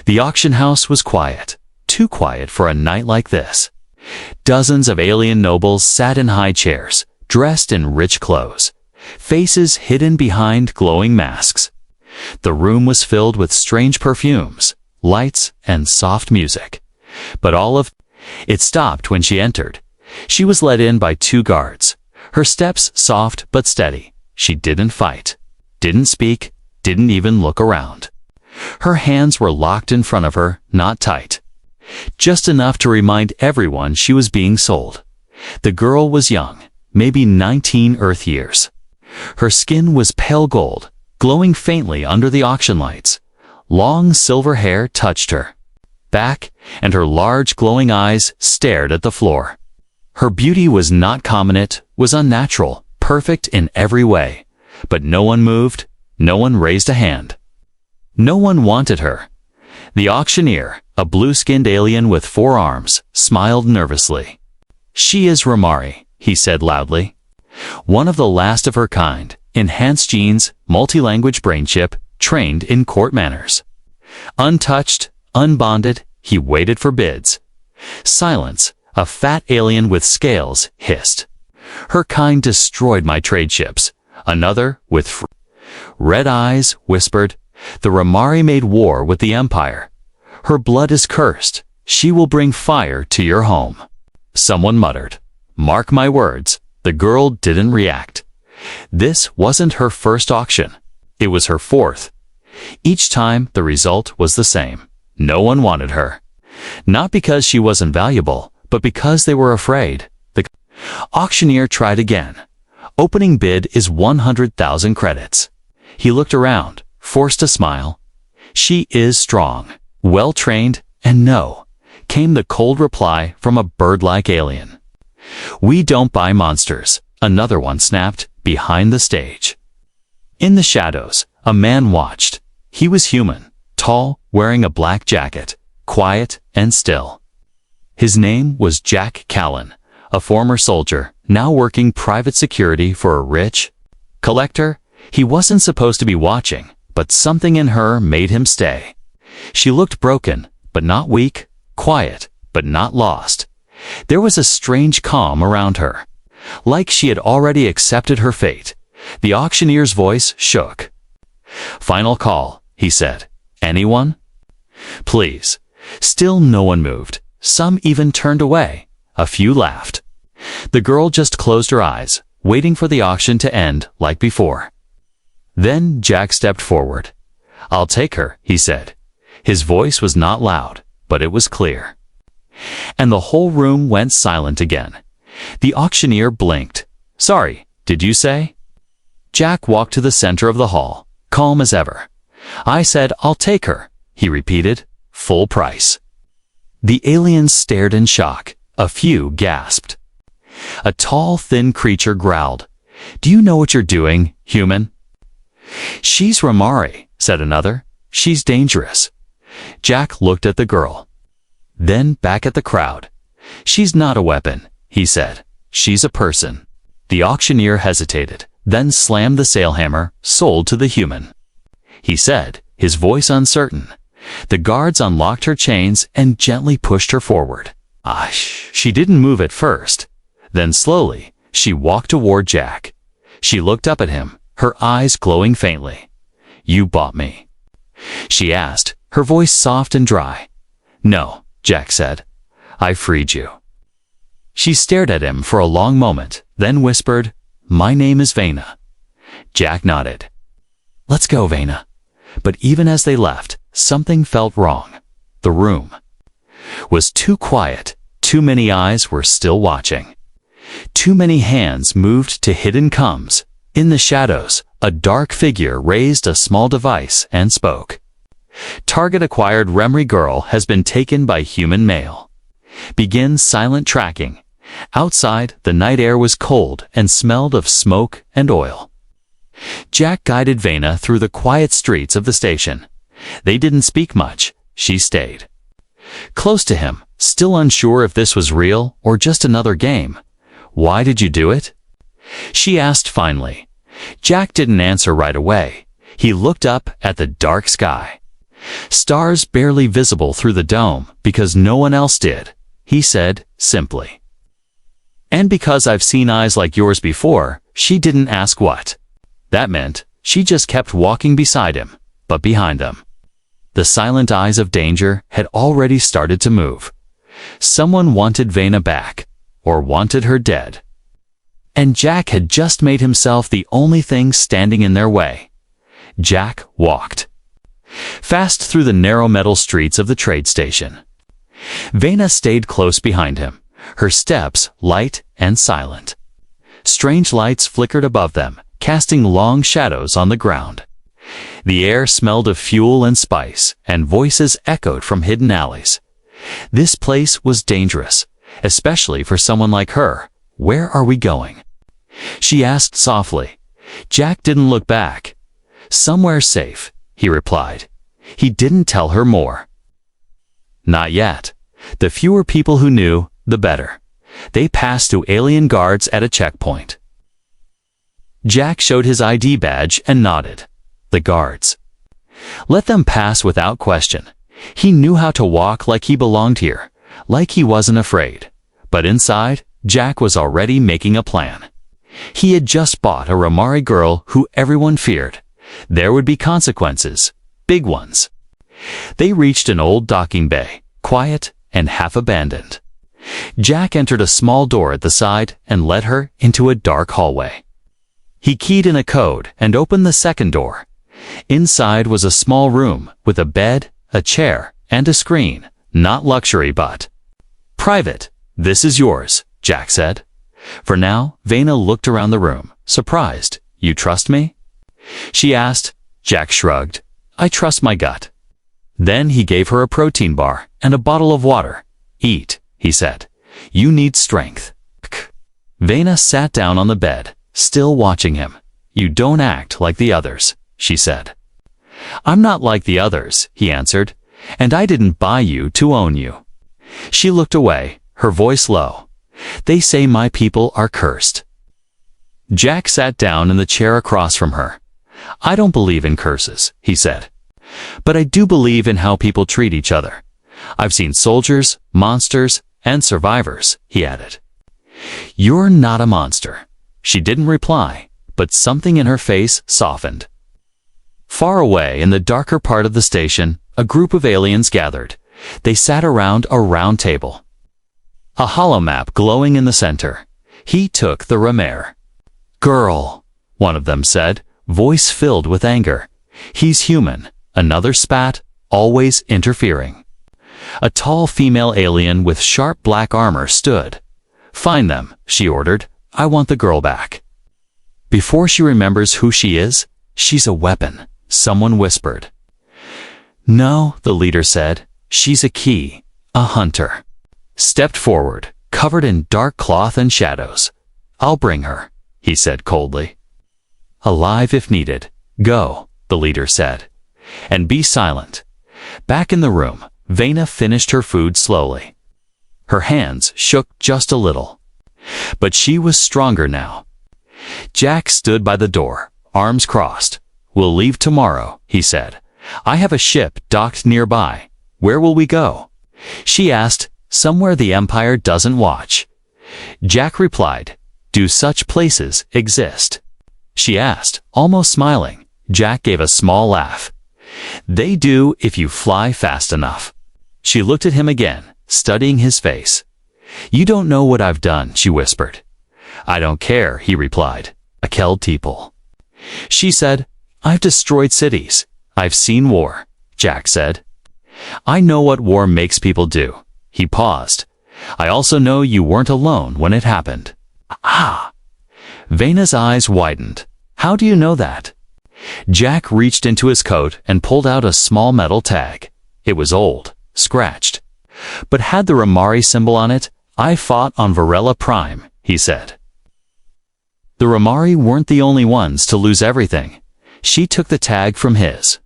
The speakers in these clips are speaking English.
The auction house was quiet, too quiet for a night like this. Dozens of alien nobles sat in high chairs, dressed in rich clothes, faces hidden behind glowing masks. The room was filled with strange perfumes, lights, and soft music. But it stopped when she entered. She was led in by two guards, her steps soft but steady. She didn't fight, didn't speak, didn't even look around. Her hands were locked in front of her, not tight. Just enough to remind everyone she was being sold. The girl was young, maybe 19 Earth years. Her skin was pale gold, glowing faintly under the auction lights. Long silver hair touched her back, and her large glowing eyes stared at the floor. Her beauty was not common, it was unnatural, perfect in every way. But no one moved, no one raised a hand. No one wanted her. The auctioneer, a blue-skinned alien with 4 arms, smiled nervously. "She is Romari," he said loudly. "One of the last of her kind, enhanced genes, multi-language brain chip, trained in court manners." Untouched, unbonded, he waited for bids. Silence. A fat alien with scales hissed. "Her kind destroyed my trade ships." Another, with red eyes, whispered, "The Romari made war with the Empire. Her blood is cursed. She will bring fire to your home." Someone muttered, "Mark my words." The girl didn't react. This wasn't her first auction. It was her 4th. Each time, the result was the same. No one wanted her. Not because she wasn't valuable, but because they were afraid. The auctioneer tried again. "Opening bid is 100,000 credits." He looked around, forced a smile. "She is strong, well-trained, and no," came the cold reply from a bird-like alien. "We don't buy monsters," another one snapped, behind the stage. In the shadows, a man watched. He was human, tall, wearing a black jacket, quiet and still. His name was Jack Callan, a former soldier, now working private security for a rich collector. He wasn't supposed to be watching, but something in her made him stay. She looked broken, but not weak, quiet, but not lost. There was a strange calm around her, like she had already accepted her fate. The auctioneer's voice shook. "Final call," he said. "Anyone? Please." Still no one moved. Some even turned away. A few laughed. The girl just closed her eyes, waiting for the auction to end like before. Then Jack stepped forward. "I'll take her," he said. His voice was not loud, but it was clear. And the whole room went silent again. The auctioneer blinked. "Sorry, did you say?" Jack walked to the center of the hall, calm as ever. "I said I'll take her," he repeated. "Full price." The aliens stared in shock. A few gasped. A tall, thin creature growled, "Do you know what you're doing, human?" "She's Romari," said another. "She's dangerous." Jack looked at the girl, then back at the crowd. "She's not a weapon," he said. "She's a person." The auctioneer hesitated, then slammed the sale hammer. "Sold to the human," he said, his voice uncertain. The guards unlocked her chains and gently pushed her forward. She didn't move at first. Then slowly, she walked toward Jack. She looked up at him, her eyes glowing faintly. "You bought me?" she asked, her voice soft and dry. "No," Jack said. "I freed you." She stared at him for a long moment, then whispered, "My name is Vena." Jack nodded. "Let's go, Vena." But even as they left, something felt wrong. The room was too quiet. Too many eyes were still watching. Too many hands moved to hidden coms. In the shadows, a dark figure raised a small device and spoke. "Target acquired. Remri girl has been taken by human male. Begin silent tracking." Outside, the night air was cold and smelled of smoke and oil. Jack guided Vena through the quiet streets of the station. They didn't speak much. She stayed close to him, still unsure if this was real or just another game. "Why did you do it?" she asked finally. Jack didn't answer right away. He looked up at the dark sky. Stars barely visible through the dome because no one else did, he said simply. And because I've seen eyes like yours before, she didn't ask what. That meant she just kept walking beside him, but behind him. The silent eyes of danger had already started to move. Someone wanted Vena back, or wanted her dead. And Jack had just made himself the only thing standing in their way. Jack walked fast through the narrow metal streets of the trade station. Vena stayed close behind him, her steps light and silent. Strange lights flickered above them, casting long shadows on the ground. The air smelled of fuel and spice, and voices echoed from hidden alleys. This place was dangerous, especially for someone like her. Where are we going? She asked softly. Jack didn't look back. Somewhere safe, he replied. He didn't tell her more. Not yet. The fewer people who knew, the better. They passed through alien guards at a checkpoint. Jack showed his ID badge and nodded. The guards. Let them pass without question. He knew how to walk like he belonged here, like he wasn't afraid. But inside, Jack was already making a plan. He had just bought a Ramari girl who everyone feared. There would be consequences, big ones. They reached an old docking bay, quiet and half abandoned. Jack entered a small door at the side and led her into a dark hallway. He keyed in a code and opened the second door. Inside was a small room with a bed, a chair, and a screen. Not luxury, but private. This is yours, Jack said. For now, Vena looked around the room, surprised. You trust me? She asked. Jack shrugged. I trust my gut. Then he gave her a protein bar and a bottle of water. Eat, he said. You need strength. Vena sat down on the bed, still watching him. You don't act like the others, she said. I'm not like the others, he answered, and I didn't buy you to own you. She looked away, her voice low. They say my people are cursed. Jack sat down in the chair across from her. I don't believe in curses, he said. But I do believe in how people treat each other. I've seen soldiers, monsters, and survivors, he added. You're not a monster. She didn't reply, but something in her face softened. Far away in the darker part of the station, a group of aliens gathered. They sat around a round table. A holomap glowing in the center. He took the Ramare. Girl, one of them said, voice filled with anger. He's human, another spat, always interfering. A tall female alien with sharp black armor stood. Find them, she ordered. I want the girl back. Before she remembers who she is, she's a weapon, someone whispered. No, the leader said. She's a key, a hunter. Stepped forward, covered in dark cloth and shadows. I'll bring her, he said coldly. Alive if needed. Go, the leader said. And be silent. Back in the room, Vena finished her food slowly. Her hands shook just a little. But she was stronger now. Jack stood by the door, arms crossed. We'll leave tomorrow, he said. I have a ship docked nearby. Where will we go? She asked. Somewhere the Empire doesn't watch. Jack replied. Do such places exist? She asked, almost smiling. Jack gave a small laugh. They do if you fly fast enough. She looked at him again, studying his face. You don't know what I've done, she whispered. I don't care, he replied. A Kel Teeple. She said, I've destroyed cities. I've seen war, Jack said. I know what war makes people do. He paused. I also know you weren't alone when it happened. Ah! Vena's eyes widened. How do you know that? Jack reached into his coat and pulled out a small metal tag. It was old, scratched, but had the Ramari symbol on it. I fought on Varela Prime, he said. The Ramari weren't the only ones to lose everything. She took the tag from his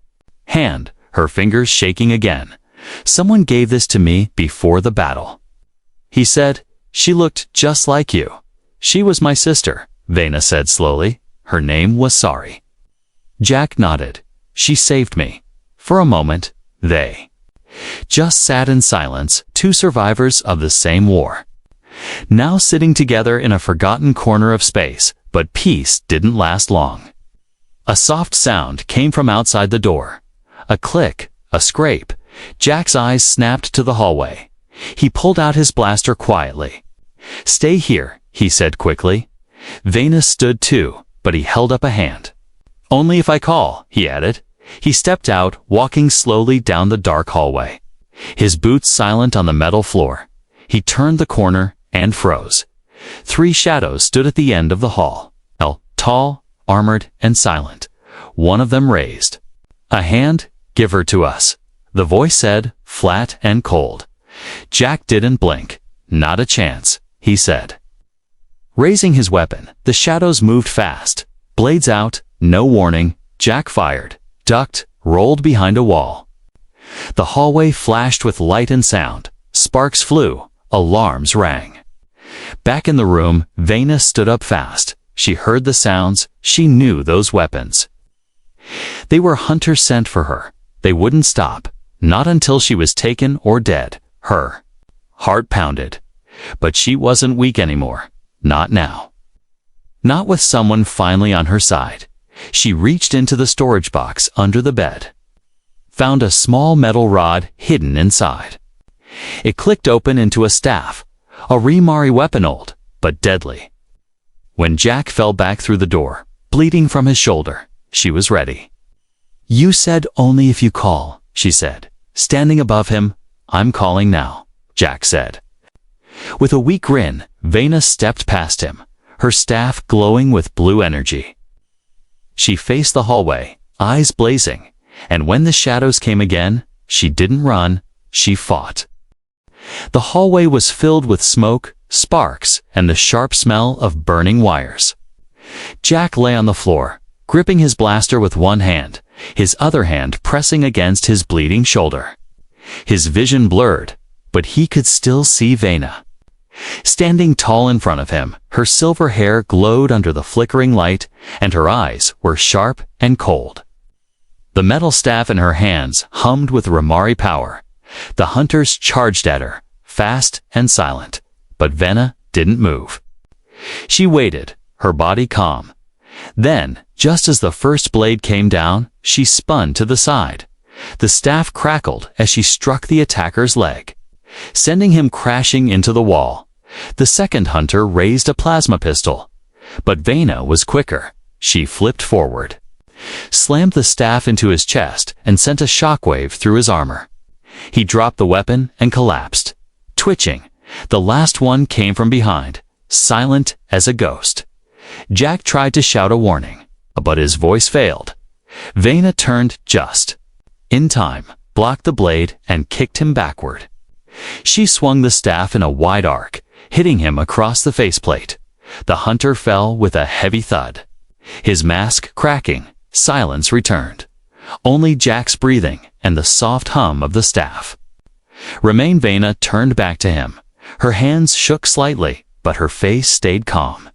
hand, her fingers shaking again. Someone gave this to me before the battle. He said, she looked just like you. She was my sister, Vena said slowly. Her name was Sari. Jack nodded. She saved me. For a moment, They just sat in silence, two survivors of the same war. Now sitting together in a forgotten corner of space, but peace didn't last long. A soft sound came from outside the door. A click, a scrape. Jack's eyes snapped to the hallway. He pulled out his blaster quietly. "Stay here," he said quickly. Vena stood too, but he held up a hand. "Only if I call," he added. He stepped out, walking slowly down the dark hallway. His boots silent on the metal floor. He turned the corner and froze. Three shadows stood at the end of the hall. Tall, armored, and silent. One of them raised. "A hand? Give her to us," the voice said, flat and cold. Jack didn't blink. "Not a chance," he said. Raising his weapon, the shadows moved fast. Blades out, no warning. Jack fired, ducked, rolled behind a wall. The hallway flashed with light and sound. Sparks flew. Alarms rang. Back in the room, Vena stood up fast. She heard the sounds. She knew those weapons. They were hunters sent for her. They wouldn't stop, not until she was taken or dead. Her heart pounded. But she wasn't weak anymore. Not now. Not with someone finally on her side. She reached into the storage box under the bed. Found a small metal rod hidden inside. It clicked open into a staff. A Rimari weapon, old, but deadly. When Jack fell back through the door, bleeding from his shoulder, she was ready. "You said only if you call," she said. Standing above him, "I'm calling now," Jack said. With a weak grin, Vena stepped past him, her staff glowing with blue energy. She faced the hallway, eyes blazing, and when the shadows came again, she didn't run, she fought. The hallway was filled with smoke, sparks, and the sharp smell of burning wires. Jack lay on the floor, gripping his blaster with one hand, his other hand pressing against his bleeding shoulder. His vision blurred, but he could still see Vena. Standing tall in front of him, her silver hair glowed under the flickering light, and her eyes were sharp and cold. The metal staff in her hands hummed with Rimari power. The hunters charged at her, fast and silent, but Vena didn't move. She waited, her body calm. Then, just as the first blade came down, she spun to the side. The staff crackled as she struck the attacker's leg, sending him crashing into the wall. The second hunter raised a plasma pistol, but Vena was quicker. She flipped forward, slammed the staff into his chest, and sent a shockwave through his armor. He dropped the weapon and collapsed, twitching. The last one came from behind, silent as a ghost. Jack tried to shout a warning, but his voice failed. Vena turned just in time, blocked the blade, and kicked him backward. She swung the staff in a wide arc, hitting him across the faceplate. The hunter fell with a heavy thud. His mask cracking, silence returned. Only Jack's breathing and the soft hum of the staff. Vena turned back to him. Her hands shook slightly, but her face stayed calm.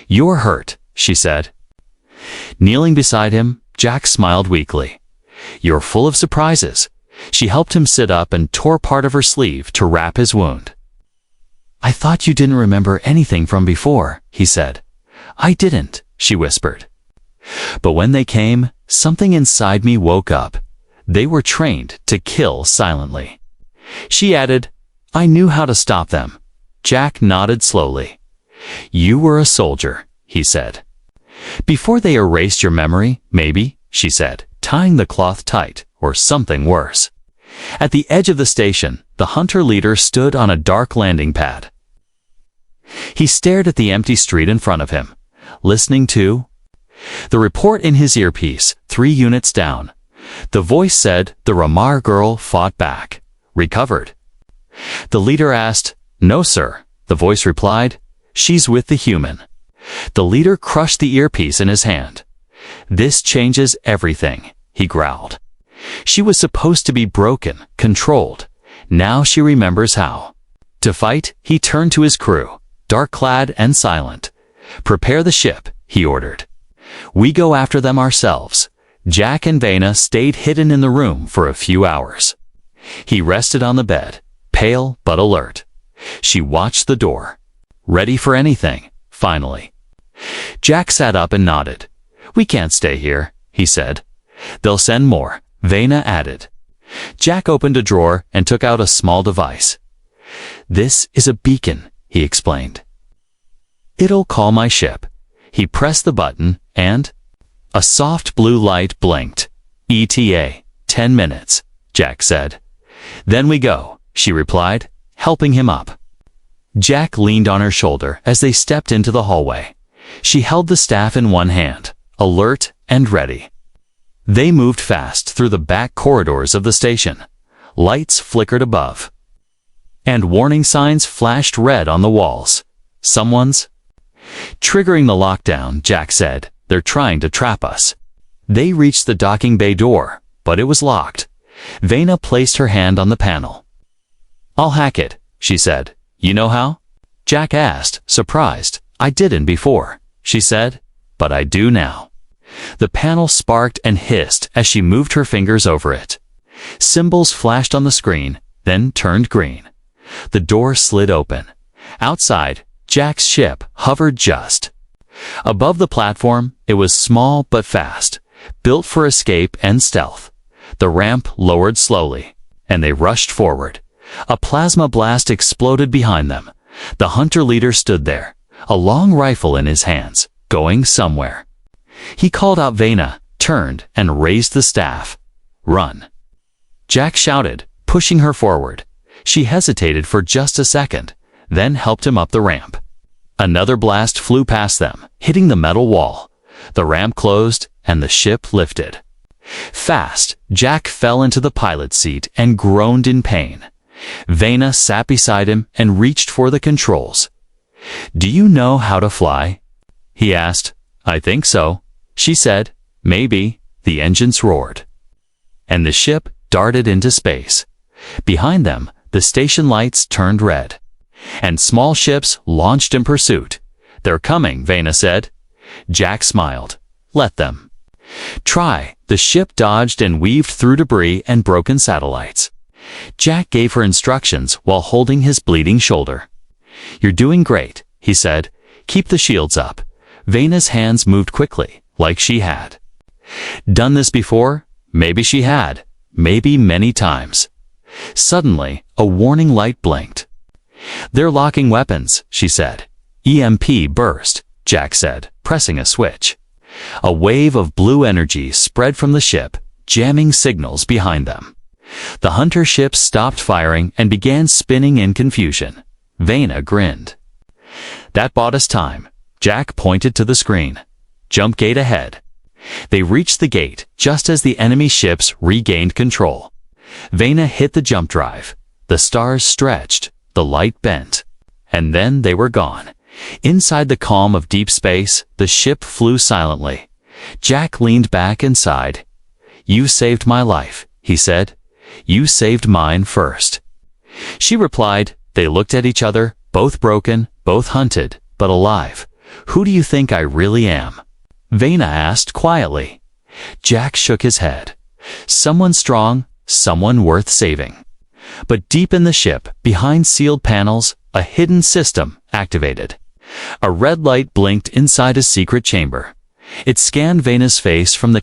"You're hurt," she said. Kneeling beside him, Jack smiled weakly. "You're full of surprises." She helped him sit up and tore part of her sleeve to wrap his wound. "I thought you didn't remember anything from before," he said. "I didn't," she whispered. "But when they came, something inside me woke up. They were trained to kill silently." She added, "I knew how to stop them." Jack nodded slowly. "You were a soldier," he said. "Before they erased your memory, maybe," she said, tying the cloth tight, "or something worse." At the edge of the station, the hunter leader stood on a dark landing pad. He stared at the empty street in front of him, listening to the report in his earpiece, 3 units down. The voice said the Ramar girl fought back, recovered. The leader asked, "No, sir," the voice replied. "She's with the human." The leader crushed the earpiece in his hand. "This changes everything," he growled. "She was supposed to be broken, controlled. Now she remembers how to fight." He turned to his crew, dark-clad and silent. "Prepare the ship," he ordered. "We go after them ourselves. Jack and Vena stayed hidden in the room for a few hours. He rested on the bed, pale but alert. She watched the door, ready for anything, finally. Jack sat up and nodded. "We can't stay here," he said. "They'll send more," Vena added. Jack opened a drawer and took out a small device. "This is a beacon," he explained. "It'll call my ship." He pressed the button and a soft blue light blinked. "ETA, 10 minutes, Jack said. "Then we go," she replied, helping him up. Jack leaned on her shoulder as they stepped into the hallway. She held the staff in one hand, alert and ready. They moved fast through the back corridors of the station. Lights flickered above, and warning signs flashed red on the walls. "Someone's triggering the lockdown," Jack said. "They're trying to trap us." They reached the docking bay door, but it was locked. Vena placed her hand on the panel. "I'll hack it," she said. "You know how?" Jack asked, surprised. "I didn't before," she said, "but I do now." The panel sparked and hissed as she moved her fingers over it. Symbols flashed on the screen, then turned green. The door slid open. Outside, Jack's ship hovered just above the platform. It was small but fast, built for escape and stealth. The ramp lowered slowly, and they rushed forward. A plasma blast exploded behind them. The hunter leader stood there, a long rifle in his hands, going somewhere. He called out Vena, turned, and raised the staff. "Run!" Jack shouted, pushing her forward. She hesitated for just a second, then helped him up the ramp. Another blast flew past them, hitting the metal wall. The ramp closed, and the ship lifted. Fast, Jack fell into the pilot's seat and groaned in pain. Vena sat beside him and reached for the controls. "Do you know how to fly?" he asked. "I think so," she said. "Maybe." The engines roared, and the ship darted into space. Behind them, the station lights turned red, and small ships launched in pursuit. "They're coming," Vena said. Jack smiled. "Let them try." The ship dodged and weaved through debris and broken satellites. Jack gave her instructions while holding his bleeding shoulder. "You're doing great," he said. "Keep the shields up." Vena's hands moved quickly, like she had done this before. Maybe she had. Maybe many times. Suddenly, a warning light blinked. "They're locking weapons," she said. "EMP burst," Jack said, pressing a switch. A wave of blue energy spread from the ship, jamming signals behind them. The hunter ship stopped firing and began spinning in confusion. Vena grinned. "That bought us time." Jack pointed to the screen. "Jump gate ahead." They reached the gate just as the enemy ships regained control. Vena hit the jump drive. The stars stretched, the light bent, and then they were gone. Inside the calm of deep space, the ship flew silently. Jack leaned back and sighed. "You saved my life," he said. "You saved mine first." She replied. They looked at each other, both broken, both hunted, but alive. "Who do you think I really am?" Vena asked quietly. Jack shook his head. "Someone strong, someone worth saving." But deep in the ship, behind sealed panels, a hidden system activated. A red light blinked inside a secret chamber. It scanned Vena's face from the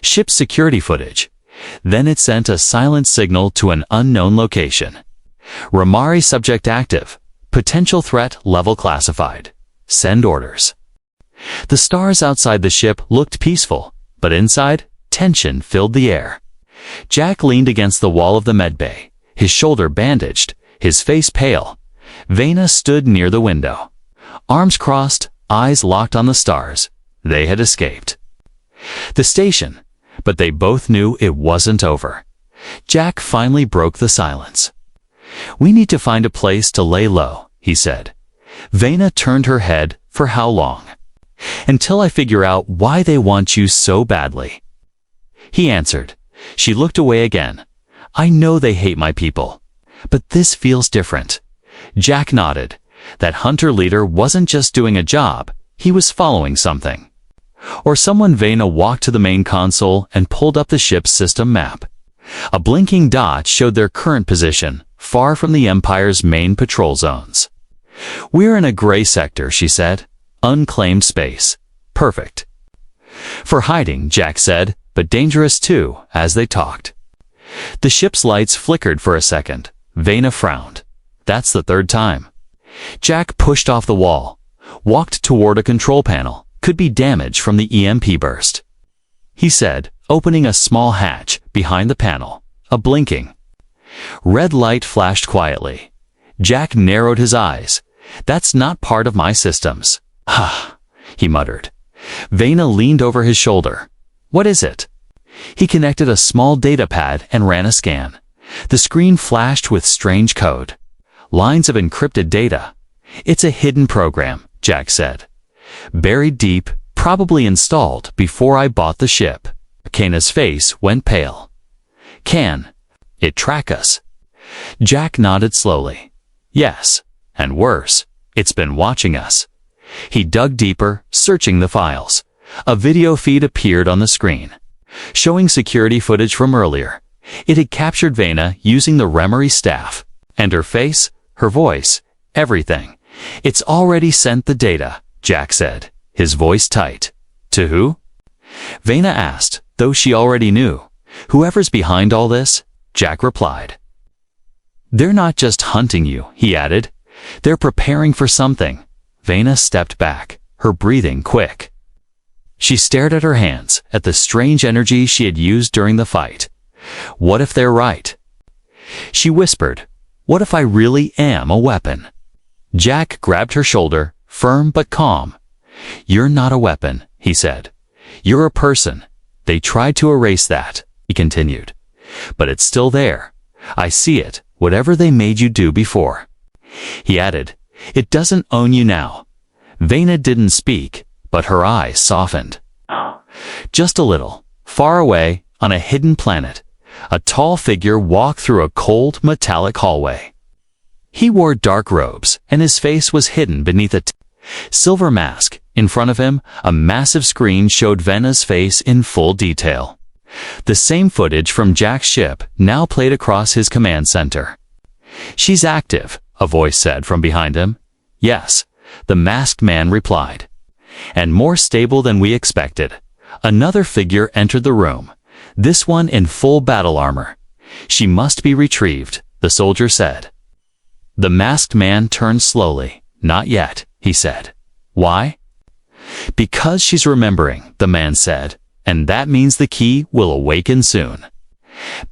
ship's security footage. Then it sent a silent signal to an unknown location. "Ramari subject active. Potential threat level classified. Send orders." The stars outside the ship looked peaceful, but inside, tension filled the air. Jack leaned against the wall of the medbay, his shoulder bandaged, his face pale. Vena stood near the window. Arms crossed, eyes locked on the stars. They had escaped the station, but they both knew it wasn't over. Jack finally broke the silence. "We need to find a place to lay low," he said. Vena turned her head. "For how long?" "Until I figure out why they want you so badly," he answered. She looked away again. "I know they hate my people, but this feels different." Jack nodded. That hunter leader wasn't just doing a job, he was following something. Or someone. Vena walked to the main console and pulled up the ship's system map. A blinking dot showed their current position, far from the Empire's main patrol zones. "We're in a gray sector," she said. "Unclaimed space. Perfect." "For hiding," Jack said, "but dangerous too," as they talked. The ship's lights flickered for a second. Vena frowned. "That's the third time." Jack pushed off the wall, walked toward a control panel. "Could be damage from the EMP burst," he said, opening a small hatch behind the panel. A blinking red light flashed quietly. Jack narrowed his eyes. "That's not part of my systems." "Ha," he muttered. Vena leaned over his shoulder. "What is it?" He connected a small data pad and ran a scan. The screen flashed with strange code. Lines of encrypted data. "It's a hidden program," Jack said. "Buried deep, probably installed before I bought the ship." Kana's face went pale. "Can it track us?" Jack nodded slowly. "Yes, and worse, it's been watching us." He dug deeper, searching the files. A video feed appeared on the screen, showing security footage from earlier. It had captured Vena using the Remory staff. And her face, her voice, everything. "It's already sent the data," Jack said, his voice tight. "To who?" Vena asked, though she already knew. "Whoever's behind all this," Jack replied. "They're not just hunting you," he added. "They're preparing for something." Vena stepped back, her breathing quick. She stared at her hands, at the strange energy she had used during the fight. "What if they're right?" She whispered, "What if I really am a weapon?" Jack grabbed her shoulder, firm but calm. "You're not a weapon," he said. "You're a person. They tried to erase that," he continued. "But it's still there. I see it, whatever they made you do before." He added, "It doesn't own you now." Vena didn't speak, but her eyes softened. Just a little, far away, on a hidden planet, a tall figure walked through a cold, metallic hallway. He wore dark robes, and his face was hidden beneath a silver mask. In front of him, a massive screen showed Vena's face in full detail. The same footage from Jack's ship now played across his command center. "She's active," a voice said from behind him. "Yes," the masked man replied. "And more stable than we expected." Another figure entered the room, this one in full battle armor. "She must be retrieved," the soldier said. The masked man turned slowly. "Not yet," he said. "Why?" "Because she's remembering," the man said, "and that means the key will awaken soon."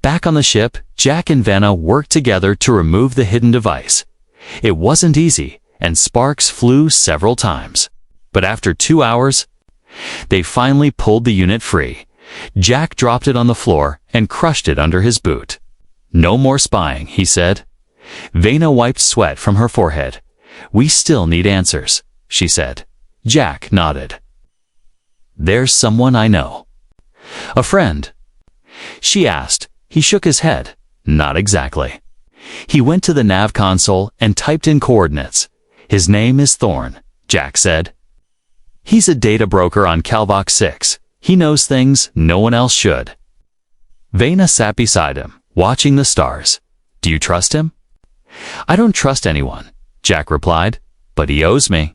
Back on the ship, Jack and Vena worked together to remove the hidden device. It wasn't easy, and sparks flew several times. But after 2 hours, they finally pulled the unit free. Jack dropped it on the floor and crushed it under his boot. "No more spying," he said. Vena wiped sweat from her forehead. "We still need answers," she said. Jack nodded. "There's someone I know." "A friend?" she asked. He shook his head. "Not exactly." He went to the nav console and typed in coordinates. "His name is Thorn," Jack said. "He's a data broker on Calvox 6. He knows things no one else should." Vena sat beside him, watching the stars. "Do you trust him?" "I don't trust anyone," Jack replied, "but he owes me."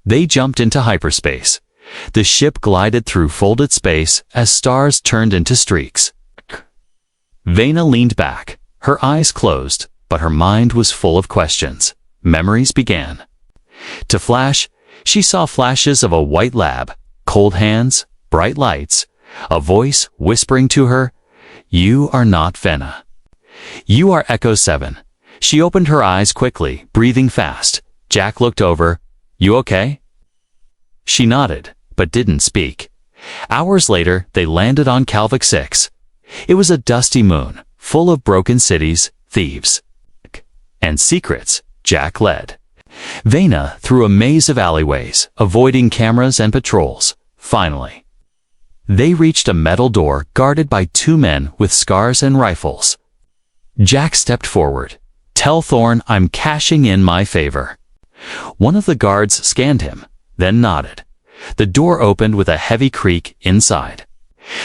They jumped into hyperspace. The ship glided through folded space as stars turned into streaks. Vena leaned back, her eyes closed, but her mind was full of questions. Memories began to flash. She saw flashes of a white lab, cold hands, bright lights, a voice whispering to her, "You are not Vena. You are Echo 7. She opened her eyes quickly, breathing fast. Jack looked over. "You okay?" She nodded, but didn't speak. Hours later, they landed on Calvox 6. It was a dusty moon, full of broken cities, thieves, and secrets. Jack led Vena through a maze of alleyways, avoiding cameras and patrols. Finally, they reached a metal door guarded by 2 men with scars and rifles. Jack stepped forward. "Tell Thorn I'm cashing in my favor." One of the guards scanned him, then nodded. The door opened with a heavy creak inside.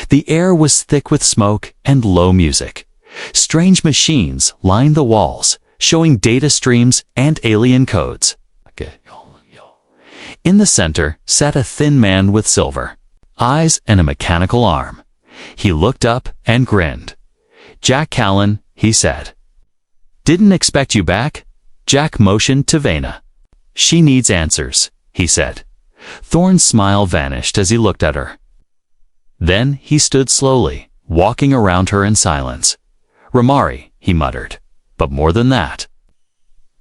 The air was thick with smoke and low music. Strange machines lined the walls, showing data streams and alien codes. In the center sat a thin man with silver eyes and a mechanical arm. He looked up and grinned. "Jack Callan," he said. "Didn't expect you back." Jack motioned to Vena. "She needs answers," he said. Thorn's smile vanished as he looked at her. Then he stood slowly, walking around her in silence. "Ramari," he muttered, "but more than that."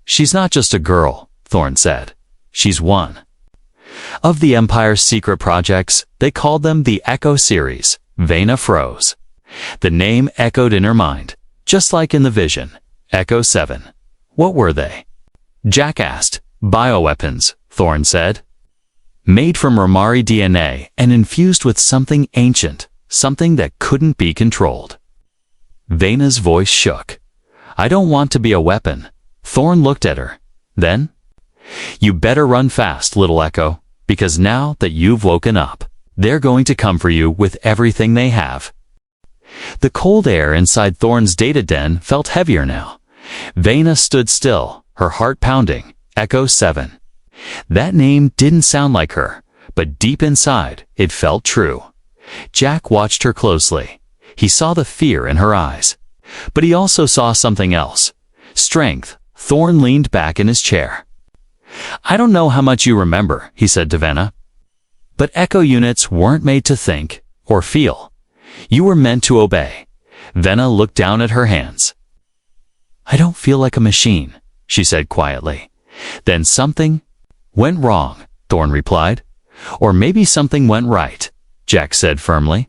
"She's not just a girl," Thorn said. "She's one." Of the Empire's secret projects, they called them the Echo series. Vena froze. The name echoed in her mind, just like in the vision. Echo 7. What were they? Jack asked. "Bioweapons," Thorn said. "Made from Ramari DNA and infused with something ancient, something that couldn't be controlled." Vena's voice shook. "I don't want to be a weapon." Thorn looked at her. Then, "You better run fast, little Echo, because now that you've woken up, they're going to come for you with everything they have." The cold air inside Thorn's data den felt heavier now. Vena stood still, her heart pounding. Echo 7. That name didn't sound like her, but deep inside, it felt true. Jack watched her closely. He saw the fear in her eyes. But he also saw something else. Strength. Thorn leaned back in his chair. "I don't know how much you remember," he said to Vena. "But Echo units weren't made to think or feel. You were meant to obey." Vena looked down at her hands. "I don't feel like a machine," she said quietly. "Then something went wrong," Thorn replied. "Or maybe something went right," Jack said firmly.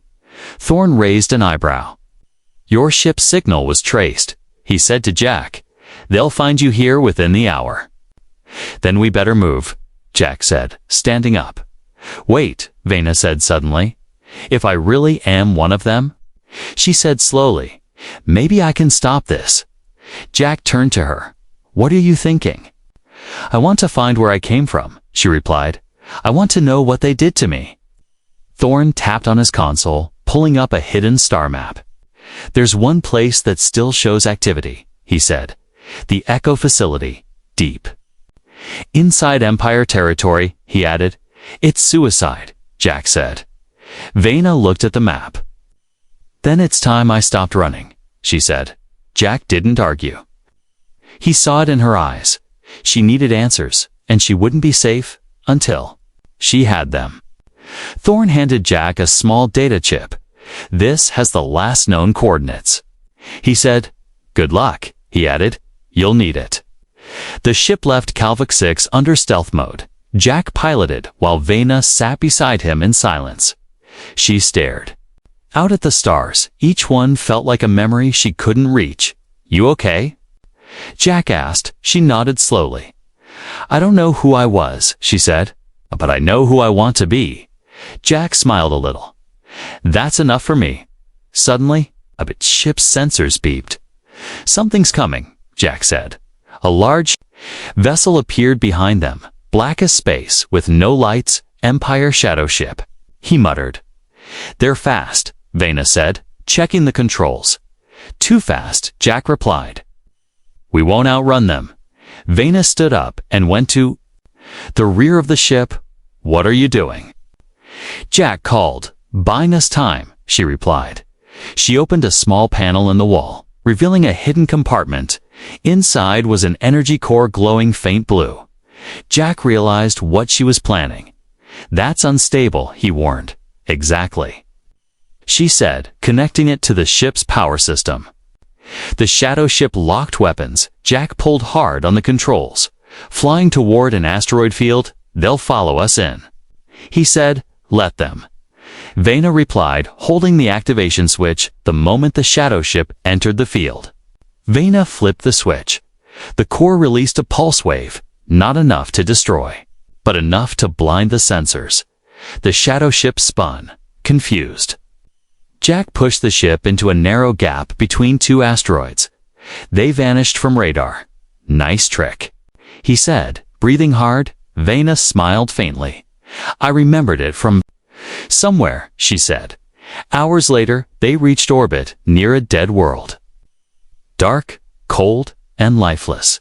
Thorn raised an eyebrow. "Your ship's signal was traced," he said to Jack. "They'll find you here within the hour." "Then we better move," Jack said, standing up. "Wait," Vena said suddenly. "If I really am one of them?" She said slowly, "Maybe I can stop this." Jack turned to her. "What are you thinking?" "I want to find where I came from," she replied. "I want to know what they did to me." Thorn tapped on his console, pulling up a hidden star map. "There's one place that still shows activity," he said. "The Echo facility, deep inside Empire territory," he added. "It's suicide," Jack said. Vena looked at the map. "Then it's time I stopped running," she said. Jack didn't argue. He saw it in her eyes. She needed answers, and she wouldn't be safe until she had them. Thorn handed Jack a small data chip. "This has the last known coordinates." He said, "Good luck," he added. "You'll need it." The ship left Calvik 6 under stealth mode. Jack piloted while Vena sat beside him in silence. She stared out at the stars. Each one felt like a memory she couldn't reach. "You okay?" Jack asked. She nodded slowly. "I don't know who I was," she said, "but I know who I want to be." Jack smiled a little. "That's enough for me." Suddenly, a ship's sensors beeped. "Something's coming," Jack said. A large vessel appeared behind them, black as space, with no lights. Empire shadow ship, he muttered. "They're fast," Vena said, checking the controls. "Too fast," Jack replied. "We won't outrun them." Vena stood up and went to the rear of the ship. "What are you doing?" Jack called. "Buying us time," she replied. She opened a small panel in the wall, revealing a hidden compartment. Inside was an energy core glowing faint blue. Jack realized what she was planning. "That's unstable," he warned. "Exactly," she said, connecting it to the ship's power system. The shadow ship locked weapons. Jack pulled hard on the controls. "Flying toward an asteroid field, they'll follow us in," he said. "Let them." Vena replied, holding the activation switch the moment the shadow ship entered the field. Vena flipped the switch. The core released a pulse wave, not enough to destroy, but enough to blind the sensors. The shadow ship spun, confused. Jack pushed the ship into a narrow gap between two asteroids. They vanished from radar. "Nice trick," he said, breathing hard. Vena smiled faintly. I remembered it from somewhere, she said. Hours later, they reached orbit near a dead world. Dark, cold, and lifeless.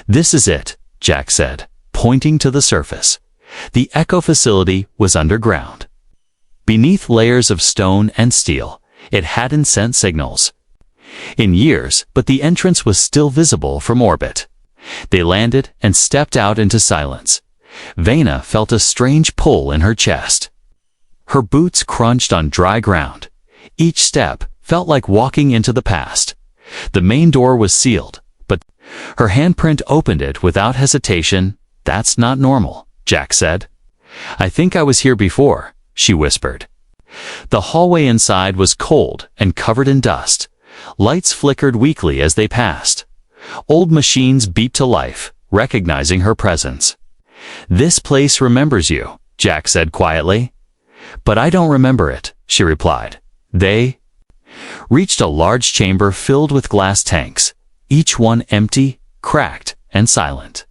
This is it, Jack said, pointing to the surface. The Echo facility was underground. Beneath layers of stone and steel, it hadn't sent signals in years, but the entrance was still visible from orbit. They landed and stepped out into silence. Vena felt a strange pull in her chest. Her boots crunched on dry ground. Each step felt like walking into the past. The main door was sealed, but her handprint opened it without hesitation. That's not normal, Jack said. I think I was here before, she whispered. The hallway inside was cold and covered in dust. Lights flickered weakly as they passed. Old machines beeped to life, recognizing her presence. This place remembers you, Jack said quietly. But I don't remember it, she replied. They reached a large chamber filled with glass tanks, each one empty, cracked, and silent.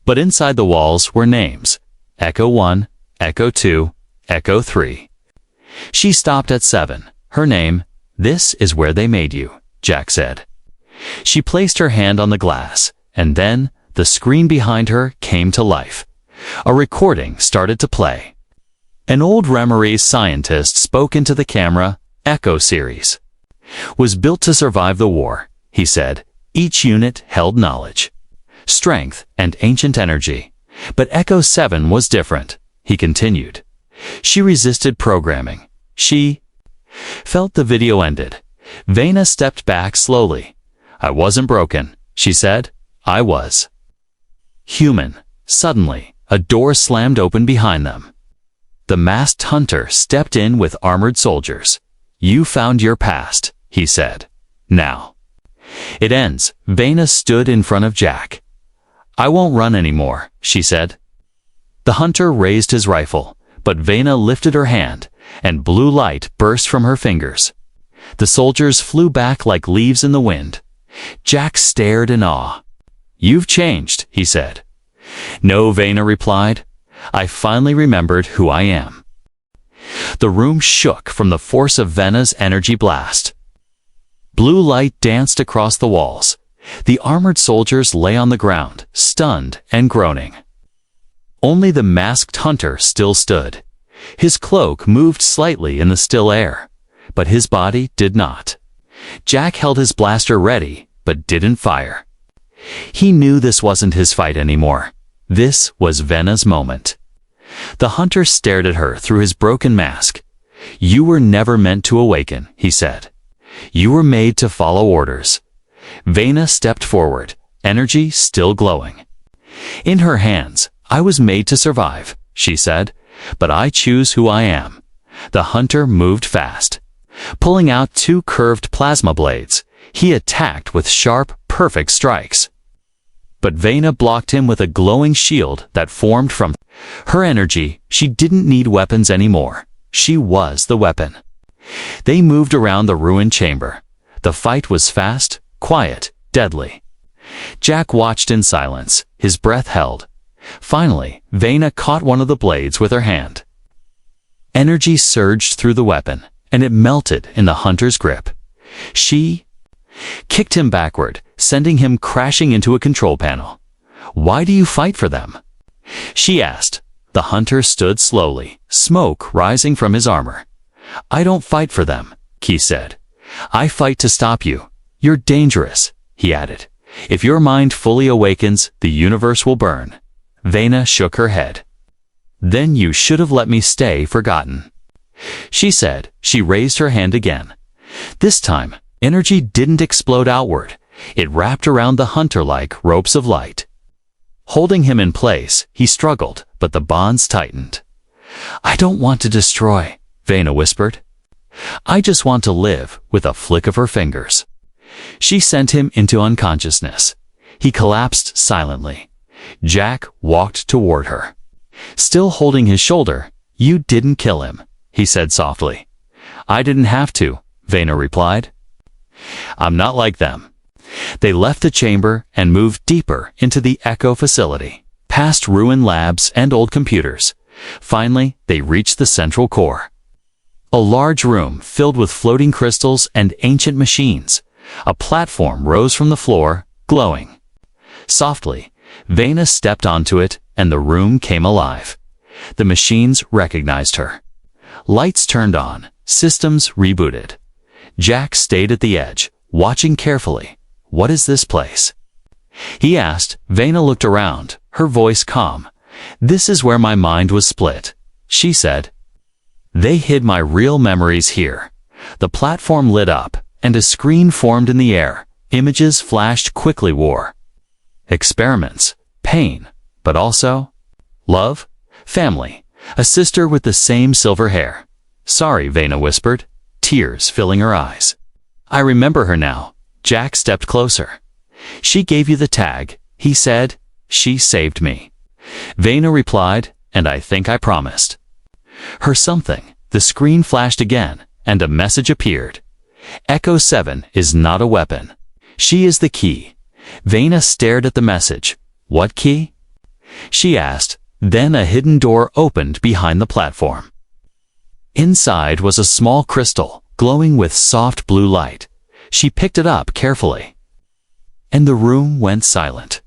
But inside the walls were names: Echo 1, Echo 2, Echo 3. She stopped at 7. Her name: This is where they made you, Jack said. She placed her hand on the glass, and then the screen behind her came to life. A recording started to play. An old Remory scientist spoke into the camera. Echo series was built to survive the war, he said. Each unit held knowledge, strength, and ancient energy. But Echo 7 was different, he continued. She resisted programming. She felt the video ended. Vena stepped back slowly. I wasn't broken, she said. I was human. Suddenly, a door slammed open behind them. The masked hunter stepped in with armored soldiers. You found your past, he said. Now it ends. Vena stood in front of Jack. I won't run anymore, she said. The hunter raised his rifle, but Vena lifted her hand, and blue light burst from her fingers. The soldiers flew back like leaves in the wind. Jack stared in awe. You've changed, he said. No, Vena replied. I finally remembered who I am. The room shook from the force of Vena's energy blast. Blue light danced across the walls. The armored soldiers lay on the ground, stunned and groaning. Only the masked hunter still stood. His cloak moved slightly in the still air, but his body did not. Jack held his blaster ready, but didn't fire. He knew this wasn't his fight anymore. This was Vena's moment. The hunter stared at her through his broken mask. You were never meant to awaken, he said. You were made to follow orders. Vena stepped forward, energy still glowing. In her hands, I was made to survive, she said, but I choose who I am. The hunter moved fast. Pulling out 2 curved plasma blades, he attacked with sharp, perfect strikes. But Vena blocked him with a glowing shield that formed from her energy. She didn't need weapons anymore. She was the weapon. They moved around the ruined chamber. The fight was fast, quiet, deadly. Jack watched in silence, his breath held. Finally, Vena caught one of the blades with her hand. Energy surged through the weapon, and it melted in the hunter's grip. She kicked him backward, sending him crashing into a control panel. Why do you fight for them? She asked. The hunter stood slowly, smoke rising from his armor. I don't fight for them, he said. I fight to stop you. You're dangerous, he added. If your mind fully awakens, the universe will burn. Vena shook her head. Then you should have let me stay forgotten, she said. She raised her hand again. This time, energy didn't explode outward. It wrapped around the hunter like ropes of light. Holding him in place, he struggled, but the bonds tightened. I don't want to destroy, Vena whispered. I just want to live, with a flick of her fingers. She sent him into unconsciousness. He collapsed silently. Jack walked toward her. Still holding his shoulder. You didn't kill him, he said softly. I didn't have to, Vena replied. I'm not like them. They left the chamber and moved deeper into the Echo facility, past ruined labs and old computers. Finally, they reached the central core. A large room filled with floating crystals and ancient machines. A platform rose from the floor, glowing. Softly, Vena stepped onto it, and the room came alive. The machines recognized her. Lights turned on, systems rebooted. Jack stayed at the edge, watching carefully. "What is this place?" he asked. Vena looked around, her voice calm. "This is where my mind was split," she said. "They hid my real memories here." The platform lit up, and a screen formed in the air. Images flashed quickly. War, experiments, pain, but also love, family, a sister with the same silver hair. "Sorry," Vena whispered, tears filling her eyes. "I remember her now." Jack stepped closer. "She gave you the tag," he said. "She saved me." Vena replied, "And I think I promised her something." The screen flashed again, and a message appeared. "Echo 7 is not a weapon. She is the key." Vena stared at the message. "What key?" she asked. Then a hidden door opened behind the platform. Inside was a small crystal, glowing with soft blue light. She picked it up carefully, and the room went silent.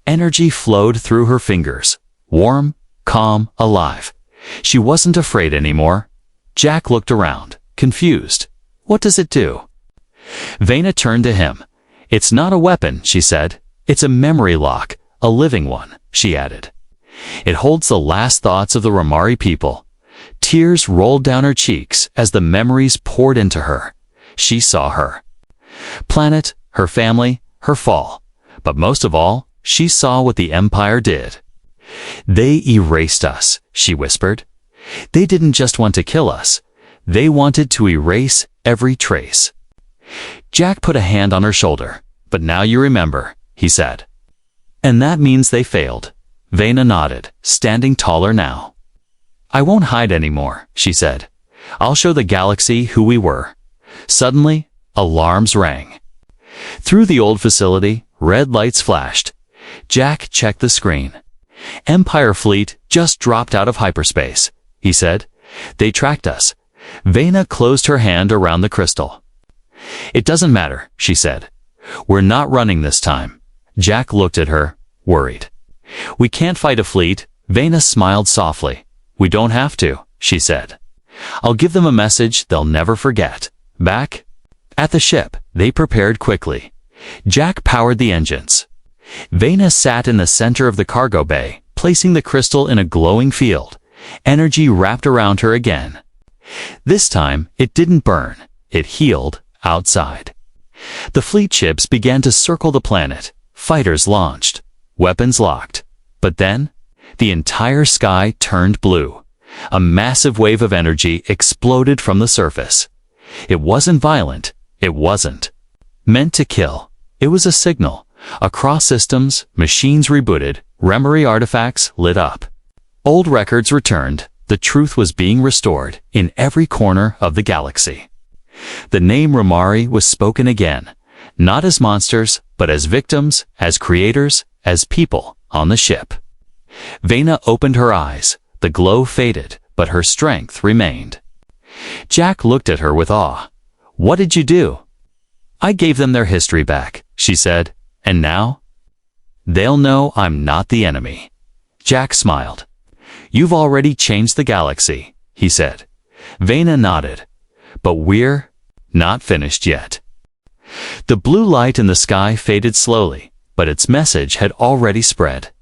Energy flowed through her fingers, warm, calm, alive. She wasn't afraid anymore. Jack looked around, confused. "What does it do?" Vena turned to him. "It's not a weapon," she said. "It's a memory lock, a living one," she added. "It holds the last thoughts of the Ramari people." Tears rolled down her cheeks as the memories poured into her. She saw her planet, her family, her fall. But most of all, she saw what the Empire did. "They erased us," she whispered. "They didn't just want to kill us. They wanted to erase every trace." Jack put a hand on her shoulder. "But now you remember," he said. "And that means they failed." Vena nodded, standing taller now. "I won't hide anymore," she said. "I'll show the galaxy who we were." Suddenly, alarms rang. Through the old facility, red lights flashed. Jack checked the screen. "Empire fleet just dropped out of hyperspace," he said. "They tracked us." Vena closed her hand around the crystal. "It doesn't matter," she said. "We're not running this time." Jack looked at her, worried. "We can't fight a fleet." Vena smiled softly. "We don't have to," she said. "I'll give them a message they'll never forget." Back at the ship, they prepared quickly. Jack powered the engines. Vena sat in the center of the cargo bay, placing the crystal in a glowing field. Energy wrapped around her again. This time, it didn't burn. It healed outside. The fleet ships began to circle the planet. Fighters launched. Weapons locked. But then, the entire sky turned blue. A massive wave of energy exploded from the surface. It wasn't violent. It wasn't meant to kill. It was a signal. Across systems, machines rebooted, memory artifacts lit up. Old records returned. The truth was being restored in every corner of the galaxy. The name Ramari was spoken again, not as monsters, but as victims, as creators, as people on the ship. Vena opened her eyes. The glow faded, but her strength remained. Jack looked at her with awe. "What did you do?" "I gave them their history back," she said. "And now? They'll know I'm not the enemy." Jack smiled. "You've already changed the galaxy," he said. Vena nodded. "But we're not finished yet." The blue light in the sky faded slowly, but its message had already spread.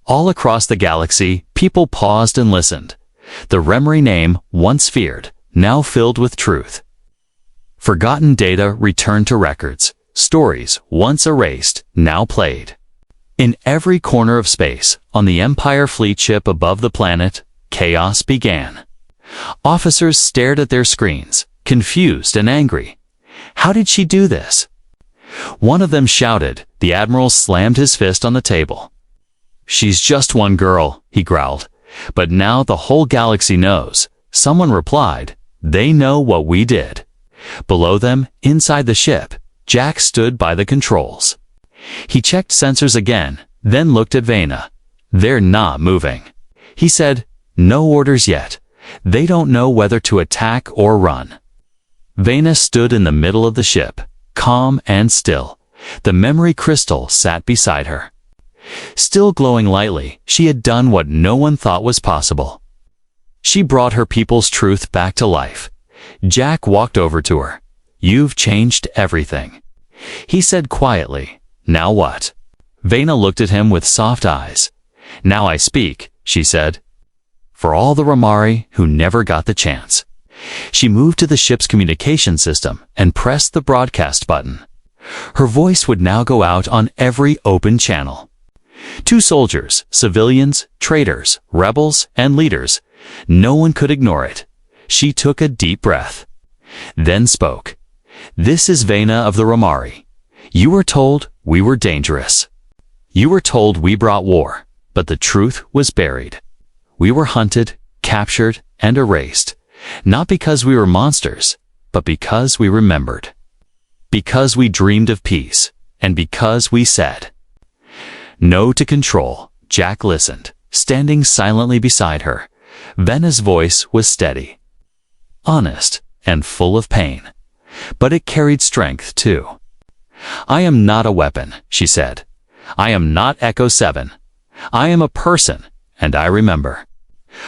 All across the galaxy, people paused and listened. The Remry name, once feared, now filled with truth. Forgotten data returned to records. Stories, once erased, now played. In every corner of space, on the Empire fleet ship above the planet, chaos began. Officers stared at their screens, confused and angry. How did she do this? One of them shouted. The Admiral slammed his fist on the table. "She's just one girl," he growled. "But now the whole galaxy knows." Someone replied, "They know what we did." Below them, inside the ship, Jack stood by the controls. He checked sensors again, then looked at Vena. "They're not moving." He said, No orders yet. They don't know whether to attack or run. Vena stood in the middle of the ship, calm and still. The memory crystal sat beside her. Still glowing lightly, she had done what no one thought was possible. She brought her people's truth back to life. Jack walked over to her. "You've changed everything," he said quietly. "Now what?" Vena looked at him with soft eyes. "Now I speak," she said. "For all the Romari who never got the chance." She moved to the ship's communication system and pressed the broadcast button. Her voice would now go out on every open channel. To soldiers, civilians, traitors, rebels, and leaders, no one could ignore it. She took a deep breath, then spoke. "This is Vena of the Romari. You were told we were dangerous. You were told we brought war, but the truth was buried. We were hunted, captured, and erased, not because we were monsters, but because we remembered. Because we dreamed of peace, and because we said no to control." Jack listened, standing silently beside her. Vena's voice was steady, honest, and full of pain. But it carried strength, too. "I am not a weapon," she said. "I am not Echo 7. I am a person, and I remember."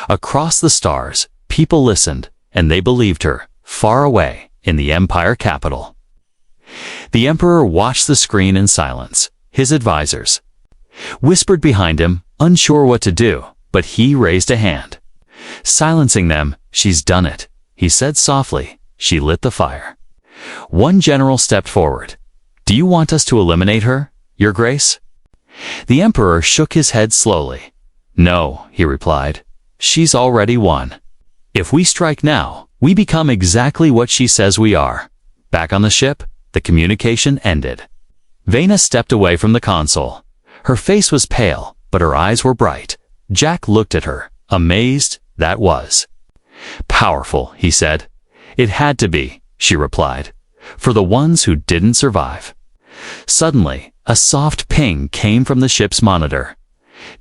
Across the stars, people listened, and they believed her, far away, in the Empire capital. The Emperor watched the screen in silence. His advisors whispered behind him, unsure what to do, but he raised a hand. Silencing them, "She's done it," he said softly. "She lit the fire." One general stepped forward. "Do you want us to eliminate her, Your Grace?" The Emperor shook his head slowly. "No," he replied. "She's already won. If we strike now, we become exactly what she says we are." Back on the ship, the communication ended. Vena stepped away from the console. Her face was pale, but her eyes were bright. Jack looked at her, amazed. "That was powerful," he said. "It had to be," she replied, "for the ones who didn't survive." Suddenly, a soft ping came from the ship's monitor.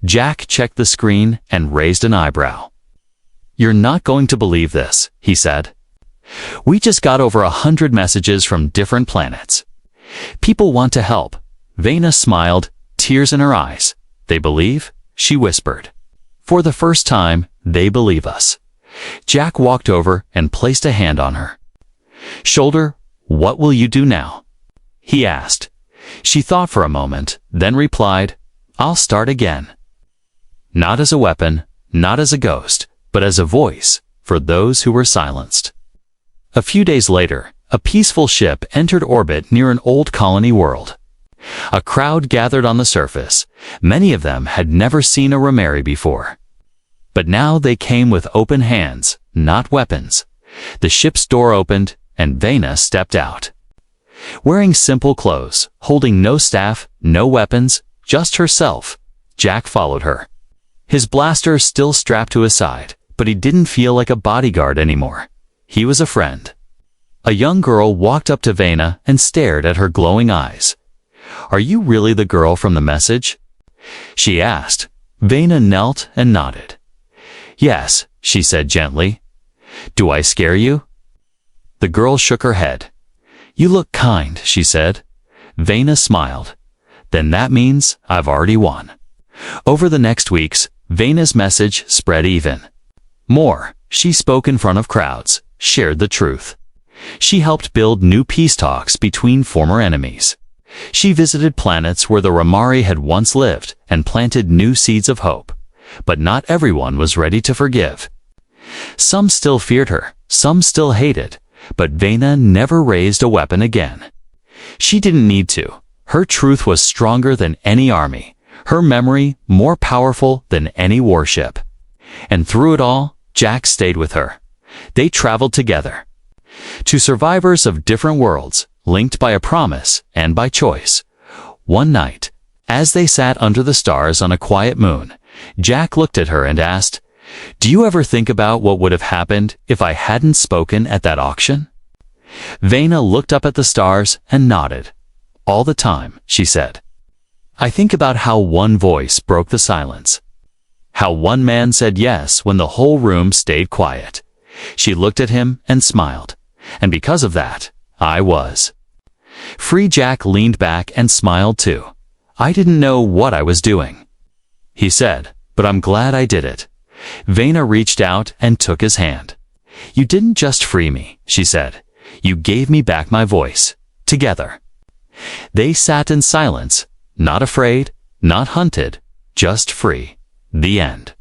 Jack checked the screen and raised an eyebrow. "You're not going to believe this," he said. "We just got over 100 messages from different planets. People want to help." Vena smiled, tears in her eyes. "They believe?" she whispered. "For the first time, they believe us." Jack walked over and placed a hand on her shoulder. "What will you do now?" he asked. She thought for a moment, then replied, "I'll start again. Not as a weapon, not as a ghost, but as a voice for those who were silenced." A few days later, a peaceful ship entered orbit near an old colony world. A crowd gathered on the surface. Many of them had never seen a Romari before. But now they came with open hands, not weapons. The ship's door opened, and Vena stepped out. Wearing simple clothes, holding no staff, no weapons, just herself, Jack followed her. His blaster still strapped to his side, but he didn't feel like a bodyguard anymore. He was a friend. A young girl walked up to Vena and stared at her glowing eyes. "Are you really the girl from the message?" she asked. Vena knelt and nodded. "Yes," she said gently. "Do I scare you?" The girl shook her head. "You look kind," she said. Vena smiled. "Then that means I've already won." Over the next weeks, Vena's message spread even more. She spoke in front of crowds, shared the truth. She helped build new peace talks between former enemies. She visited planets where the Romari had once lived and planted new seeds of hope. But not everyone was ready to forgive. Some still feared her, some still hated, but Vena never raised a weapon again. She didn't need to. Her truth was stronger than any army, her memory more powerful than any warship. And through it all, Jack stayed with her. They traveled together. To survivors of different worlds, linked by a promise and by choice. One night, as they sat under the stars on a quiet moon, Jack looked at her and asked, "Do you ever think about what would have happened if I hadn't spoken at that auction?" Vena looked up at the stars and nodded. "All the time," she said. "I think about how one voice broke the silence. How one man said yes when the whole room stayed quiet. She looked at him and smiled. And because of that, I was. Free Jack leaned back and smiled too. I didn't know what I was doing. He said, but I'm glad I did it. Vena reached out and took his hand. You didn't just free me, she said. You gave me back my voice. Together. They sat in silence, not afraid, not hunted, just free. The end.